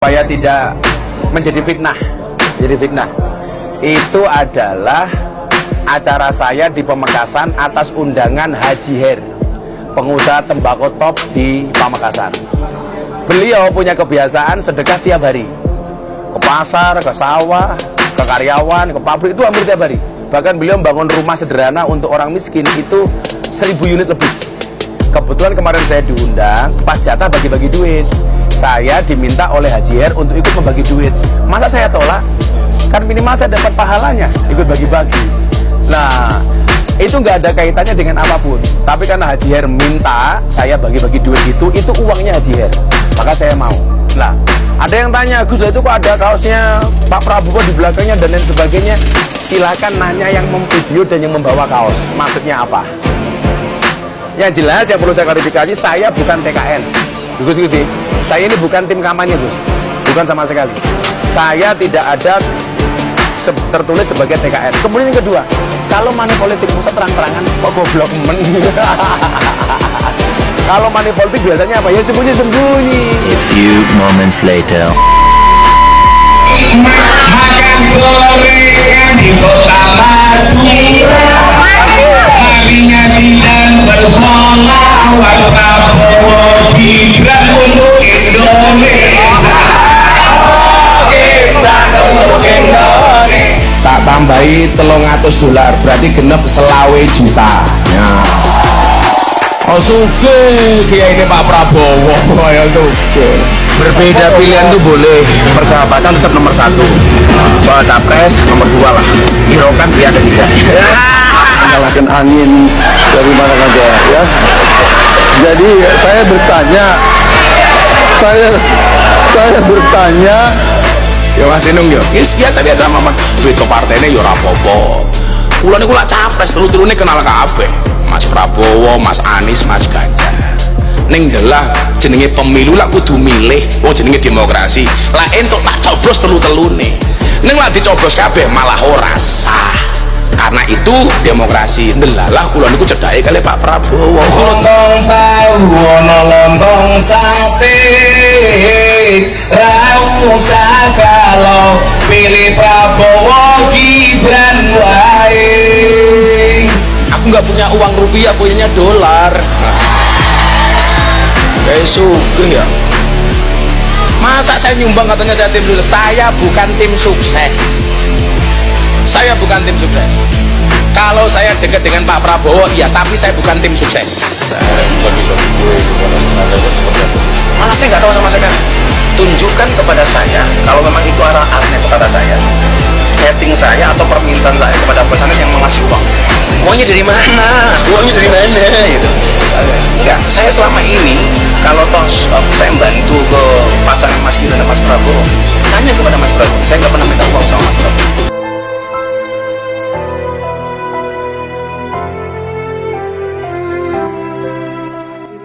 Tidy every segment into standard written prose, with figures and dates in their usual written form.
supaya tidak menjadi fitnah. Itu adalah acara saya di Pamekasan atas undangan Haji Her, pengusaha tembakau top di Pamekasan. Beliau punya kebiasaan sedekah tiap hari, ke pasar, ke sawah, ke karyawan, ke pabrik, itu hampir tiap hari. Bahkan beliau membangun rumah sederhana untuk orang miskin itu 1000 unit lebih. Kebetulan kemarin saya diundang, pas jatah bagi-bagi duit, saya diminta oleh Haji Her untuk ikut membagi duit. Masa saya tolak? Kan minimal saya dapat pahalanya, ikut bagi-bagi. Nah, itu nggak ada kaitannya dengan apapun. Tapi karena Haji Her minta saya bagi-bagi duit itu uangnya Haji Her, maka saya mau. Nah, ada yang tanya, Gus, itu kok ada kaosnya Pak Prabowo di belakangnya dan lain sebagainya. Silakan nanya yang memvideo dan yang membawa kaos, maksudnya apa? Yang jelas yang perlu saya klarifikasi, saya bukan TKN, Gus, saya ini bukan tim kampanye, Gus, bukan sama sekali. Saya tidak ada tertulis sebagai TKN. Kemudian yang kedua, kalau money politik pusat terang-terangan kok goblok men. Kalau money politik biasanya apa? Ya sembunyi-sembunyi. A few moments later. Makan gorengan di kota Madura, harinya tidak bersolawat Prabowo Gibran untuk Indonesia. Tak tambahi $300, berarti genep selawe juta ya. Oh suge kayak ini Pak Prabowo ya suge. Berbeda pilihan itu boleh, persahabatan tetap nomor 1, soal capres nomor 2 lah, hirokan dia ada 3. Menyalakan angin dari mana saja ya. Jadi saya bertanya Ya Mas Inung yo, biasa-biasa mama duit ke partainya yo rapopo. Kula niku lak capres telu-telune kenal kabeh. Mas Prabowo, Mas Anies, Mas Ganjar. Ning delah jenenge pemilu lak kudu milih, wong jenenge demokrasi. Lah entuk tak coblos telu-telune. Ning lak dicoblos kabeh malah ora sah. Karena itu demokrasi. Ndelalah kula niku cedhake kali Pak Prabowo. Lontong tahu ono lontong sate, ra usah kalau pilih Prabowo Gibran wae. Aku nggak punya uang rupiah, punyanya dolar. Kayak sugih ya. Masa saya nyumbang katanya saya tim sukses? Saya bukan tim sukses. Saya bukan tim sukses. Kalau saya dekat dengan Pak Prabowo, iya, tapi saya bukan tim sukses. Mana saya nggak tahu sama sekali. Tunjukkan kepada saya kalau memang itu arahnya kepada saya, chatting saya atau permintaan saya kepada pesanan yang mengasih uang. Uangnya dari mana? Uangnya dari mana? Gitu. Enggak, saya selama ini kalau tos saya bantu ke pasangan Mas Gibran dan Mas Prabowo, tanya kepada Mas Prabowo. Saya nggak pernah minta uang sama Mas Prabowo.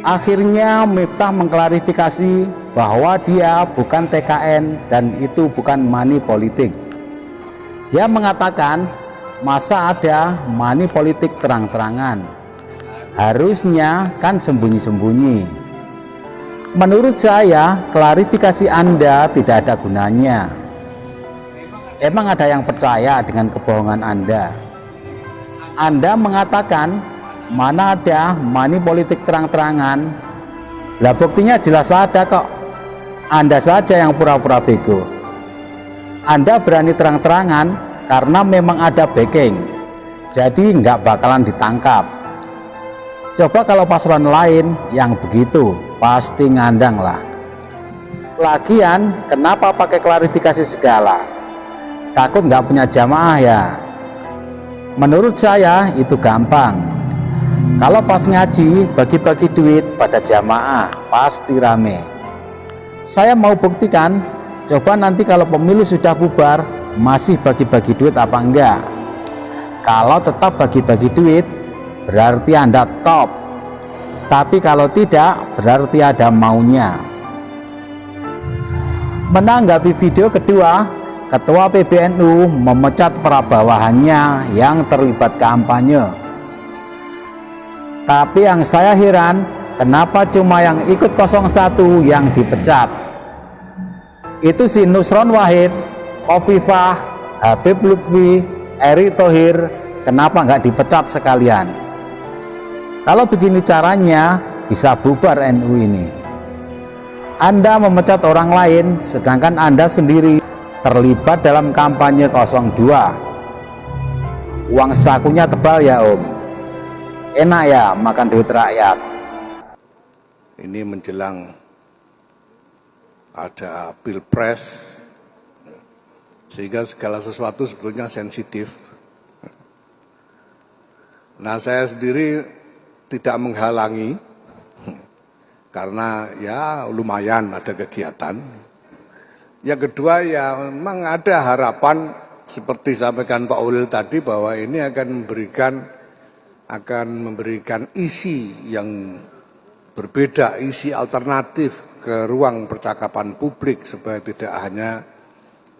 Akhirnya Miftah mengklarifikasi bahwa dia bukan TKN dan itu bukan money politik. Dia mengatakan, masa ada money politik terang-terangan? Harusnya kan sembunyi-sembunyi. Menurut saya, klarifikasi Anda tidak ada gunanya. Emang ada yang percaya dengan kebohongan Anda? Anda mengatakan, mana ada money politik terang-terangan? Lah buktinya jelas ada kok. Anda saja yang pura-pura bego. Anda berani terang-terangan karena memang ada backing, jadi nggak bakalan ditangkap. Coba kalau paslon lain yang begitu, pasti ngandang lah. Lagian kenapa pakai klarifikasi segala? Takut nggak punya jamaah ya? Menurut saya itu gampang. Kalau pas ngaji bagi-bagi duit pada jamaah pasti rame. Saya mau buktikan, coba nanti kalau pemilu sudah bubar masih bagi-bagi duit apa enggak. Kalau tetap bagi-bagi duit berarti Anda top. Tapi kalau tidak berarti ada maunya. Menanggapi video kedua, Ketua PBNU memecat para bawahannya yang terlibat kampanye. Tapi yang saya heran, kenapa cuma yang ikut 01 yang dipecat? Itu si Nusron Wahid, Khofifah, Habib Lutfi, Erick Thohir, kenapa nggak dipecat sekalian? Kalau begini caranya, bisa bubar NU ini. Anda memecat orang lain, sedangkan Anda sendiri terlibat dalam kampanye 02. Uang sakunya tebal ya Om. Enak ya makan duit rakyat. Ini menjelang ada pilpres, sehingga segala sesuatu sebetulnya sensitif. Nah, saya sendiri tidak menghalangi, karena ya lumayan ada kegiatan. Yang kedua ya memang ada harapan seperti sampaikan Pak Ulil tadi bahwa ini akan memberikan isi yang berbeda, isi alternatif ke ruang percakapan publik supaya tidak hanya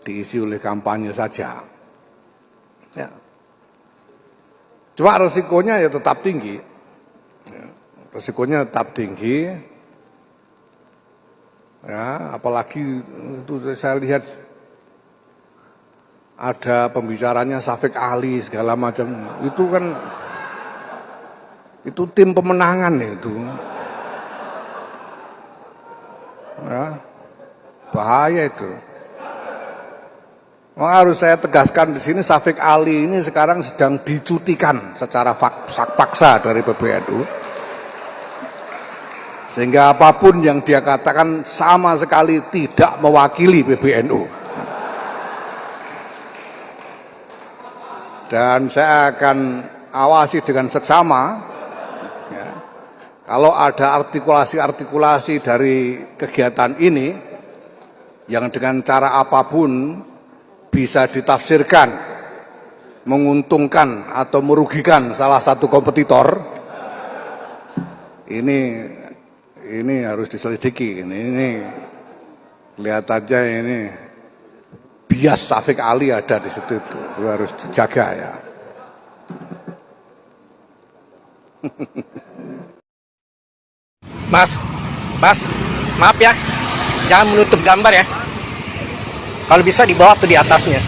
diisi oleh kampanye saja. Ya. Cuma resikonya ya tetap tinggi. Ya. Resikonya tetap tinggi. Ya, apalagi itu saya lihat ada pembicaranya Syafiq Ali segala macam. Itu kan itu tim pemenangan itu. Ya, bahaya itu. Harus saya tegaskan di sini, Syafiq Ali ini sekarang sedang dicutikan secara paksa dari PBNU. Sehingga apapun yang dia katakan sama sekali tidak mewakili PBNU. Dan saya akan awasi dengan seksama. Ya, kalau ada artikulasi-artikulasi dari kegiatan ini yang dengan cara apapun bisa ditafsirkan menguntungkan atau merugikan salah satu kompetitor, ini harus diselidiki. Ini lihat aja, ini bias Syafiq Ali ada di situ, itu harus dijaga ya. Mas, maaf ya, jangan menutup gambar ya. Kalau bisa di bawah atau di atasnya,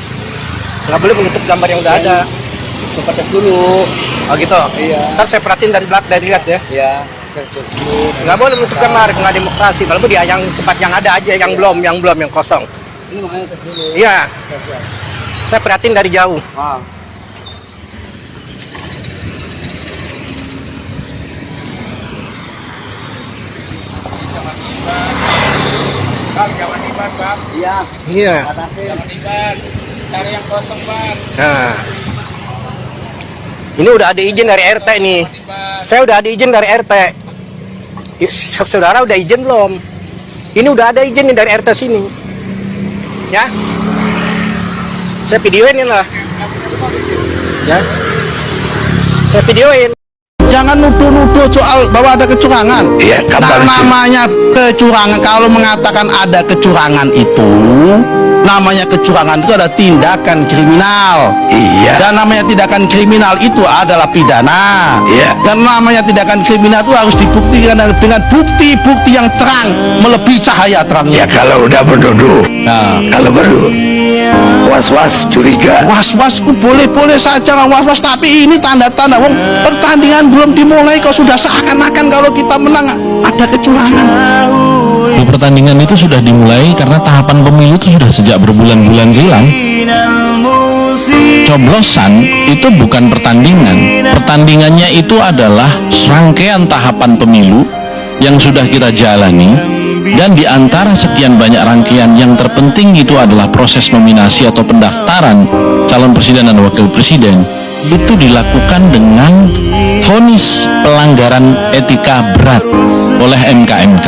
nggak boleh menutup gambar yang udah ada. Cepat dulu. Oh gitu. Iya. Ntar saya perhatiin dari lihat ya. Iya. Nggak boleh menutup gambar, nggak demokrasi. Kalau dia yang tempat yang ada aja, yang belum, yang kosong. Ini makanya tes dulu. Iya. Saya perhatiin dari jauh. Wow. Jangan diban, Bang. Iya. Iya. Jangan diban. Cari yang kosong, Bang. Nah. Ini udah ada izin dari RT nih. Saya udah ada izin dari RT. Saudara udah izin belum? Ini udah ada izin nih dari RT sini. Ya. Saya videoin ini lah. Ya. Saya videoin. Jangan nuduh-nuduh soal bahwa ada kecurangan. Iya, kapan namanya kecurangan, kalau mengatakan ada kecurangan itu, namanya kecurangan itu ada tindakan kriminal. Iya. Dan namanya tindakan kriminal itu adalah pidana. Iya. Dan namanya tindakan kriminal itu harus dibuktikan dengan bukti-bukti yang terang, melebihi cahaya terangnya. Ya kalau udah menuduh, Nah, kalau baru was-was, curiga. was-wasku boleh-boleh saja was-was, tapi ini tanda-tanda wong pertandingan belum dimulai kok sudah seakan-akan kalau kita menang ada kecurangan. Pertandingan itu sudah dimulai karena tahapan pemilu itu sudah sejak berbulan-bulan silam. Coblosan itu bukan pertandingan. Pertandingannya itu adalah serangkaian tahapan pemilu yang sudah kita jalani, dan di antara sekian banyak rangkaian yang terpenting itu adalah proses nominasi atau pendaftaran calon presiden dan wakil presiden. Itu dilakukan dengan vonis pelanggaran etika berat oleh MK.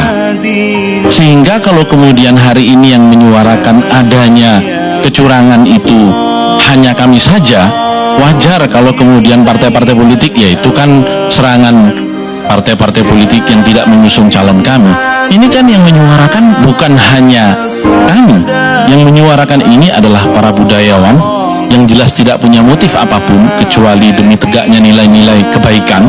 Sehingga kalau kemudian hari ini yang menyuarakan adanya kecurangan itu hanya kami saja, wajar kalau kemudian partai-partai politik, yaitu kan serangan partai-partai politik yang tidak mengusung calon kami. Ini kan yang menyuarakan bukan hanya kami, yang menyuarakan ini adalah para budayawan yang jelas tidak punya motif apapun kecuali demi tegaknya nilai-nilai kebaikan.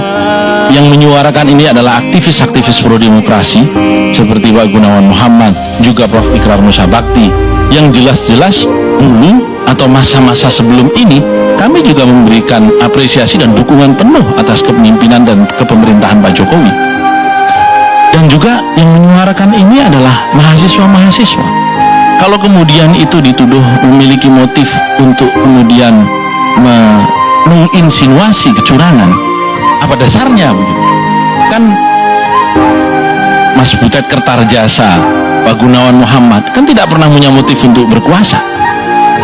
Yang menyuarakan ini adalah aktivis-aktivis pro demokrasi seperti Pak Gunawan Muhammad, juga Prof. Ikrar Nusa Bakti, yang jelas-jelas dulu atau masa-masa sebelum ini kami juga memberikan apresiasi dan dukungan penuh atas kepemimpinan dan kepemerintahan Pak Jokowi. Dan juga yang menyuarakan ini adalah mahasiswa-mahasiswa. Kalau kemudian itu dituduh memiliki motif untuk kemudian menginsinuasi kecurangan, apa dasarnya begitu? Kan Mas Butet Kertarjasa, Pak Gunawan Muhammad kan tidak pernah punya motif untuk berkuasa.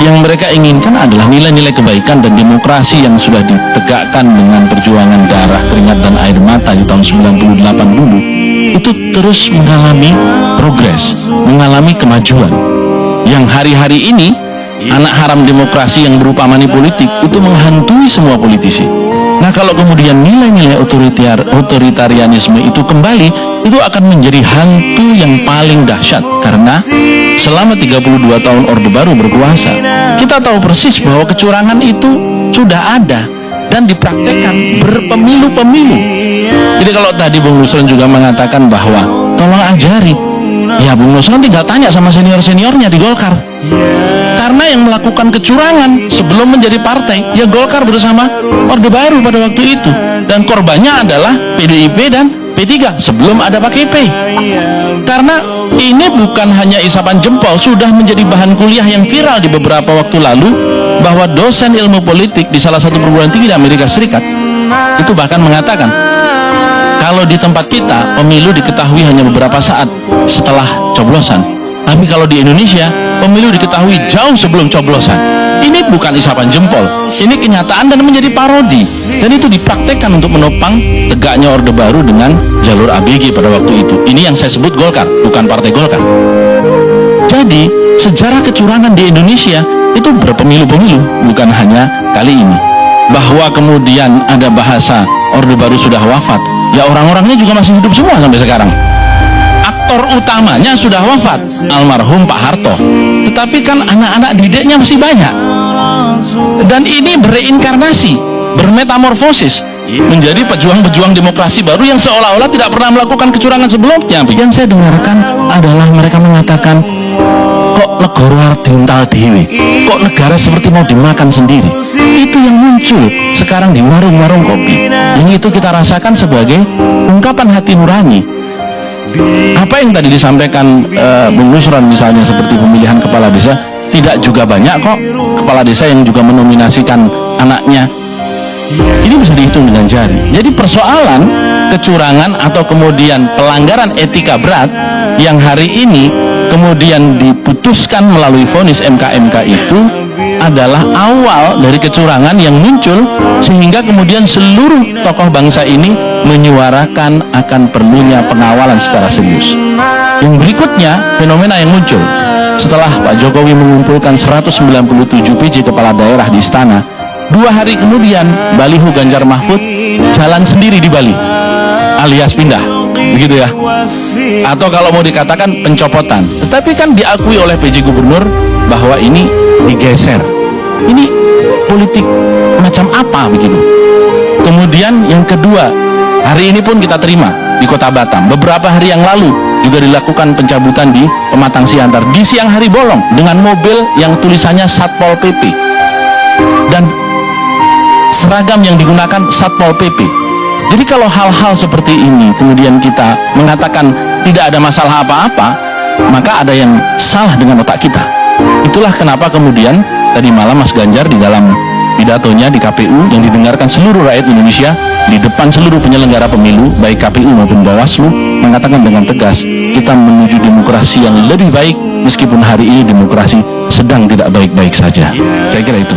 Yang mereka inginkan adalah nilai-nilai kebaikan dan demokrasi yang sudah ditegakkan dengan perjuangan darah, keringat, dan air mata di tahun 98 dulu, itu terus mengalami progres, mengalami kemajuan. Yang hari-hari ini anak haram demokrasi yang berupa money politik itu menghantui semua politisi. Nah, kalau kemudian nilai-nilai otoritarianisme itu kembali, itu akan menjadi hantu yang paling dahsyat. Karena selama 32 tahun Orde Baru berkuasa, kita tahu persis bahwa kecurangan itu sudah ada dan dipraktekkan berpemilu-pemilu. Jadi kalau tadi Bung Nusron juga mengatakan bahwa tolong ajari, ya Bung Nusron tinggal tanya sama senior-seniornya di Golkar. Karena yang melakukan kecurangan sebelum menjadi partai, ya Golkar bersama Orde Baru pada waktu itu. Dan korbannya adalah PDIP dan P3 sebelum ada Pak KP. Karena ini bukan hanya isapan jempol, sudah menjadi bahan kuliah yang viral di beberapa waktu lalu, bahwa dosen ilmu politik di salah satu perguruan tinggi di Amerika Serikat itu bahkan mengatakan, kalau di tempat kita pemilu diketahui hanya beberapa saat setelah coblosan, tapi kalau di Indonesia pemilu diketahui jauh sebelum coblosan. Ini bukan isapan jempol, ini kenyataan dan menjadi parodi, dan itu dipraktekkan untuk menopang tegaknya Orde Baru dengan jalur ABG pada waktu itu. Ini yang saya sebut Golkar, bukan Partai Golkar. Jadi sejarah kecurangan di Indonesia itu berpemilu-pemilu, bukan hanya kali ini. Bahwa kemudian ada bahasa Orde Baru sudah wafat, ya orang-orangnya juga masih hidup semua sampai sekarang. Aktor utamanya sudah wafat, almarhum Pak Harto, tetapi kan anak-anak didiknya masih banyak. Dan ini bereinkarnasi, bermetamorfosis menjadi pejuang-pejuang demokrasi baru yang seolah-olah tidak pernah melakukan kecurangan sebelumnya. Yang saya dengarkan adalah mereka mengatakan, kok negara tintal dewe, kok negara seperti mau dimakan sendiri. Itu yang muncul sekarang di warung-warung kopi, yang itu kita rasakan sebagai ungkapan hati nurani. Apa yang tadi disampaikan Bung Nusron misalnya seperti pemilihan kepala desa, tidak juga banyak kok kepala desa yang juga menominasikan anaknya. Ini bisa dihitung dengan jari. Jadi persoalan kecurangan atau kemudian pelanggaran etika berat yang hari ini kemudian diputuskan melalui vonis MK-MK itu adalah awal dari kecurangan yang muncul, sehingga kemudian seluruh tokoh bangsa ini menyuarakan akan perlunya pengawalan secara serius. Yang berikutnya, fenomena yang muncul setelah Pak Jokowi mengumpulkan 197 PJ kepala daerah di istana, 2 hari kemudian baliho Ganjar Mahfud jalan sendiri di Bali, alias pindah, begitu ya, atau kalau mau dikatakan pencopotan. Tetapi kan diakui oleh PJ Gubernur bahwa ini digeser. Ini politik macam apa begitu. Kemudian yang kedua, hari ini pun kita terima di Kota Batam, beberapa hari yang lalu juga dilakukan pencabutan di Pematang Siantar di siang hari bolong dengan mobil yang tulisannya Satpol PP dan seragam yang digunakan Satpol PP. Jadi kalau hal-hal seperti ini kemudian kita mengatakan tidak ada masalah apa-apa, maka ada yang salah dengan otak kita. Itulah kenapa kemudian tadi malam Mas Ganjar di dalam pidatonya di KPU yang didengarkan seluruh rakyat Indonesia di depan seluruh penyelenggara pemilu baik KPU maupun Bawaslu mengatakan dengan tegas, kita menuju demokrasi yang lebih baik meskipun hari ini demokrasi sedang tidak baik-baik saja. Saya kira itu.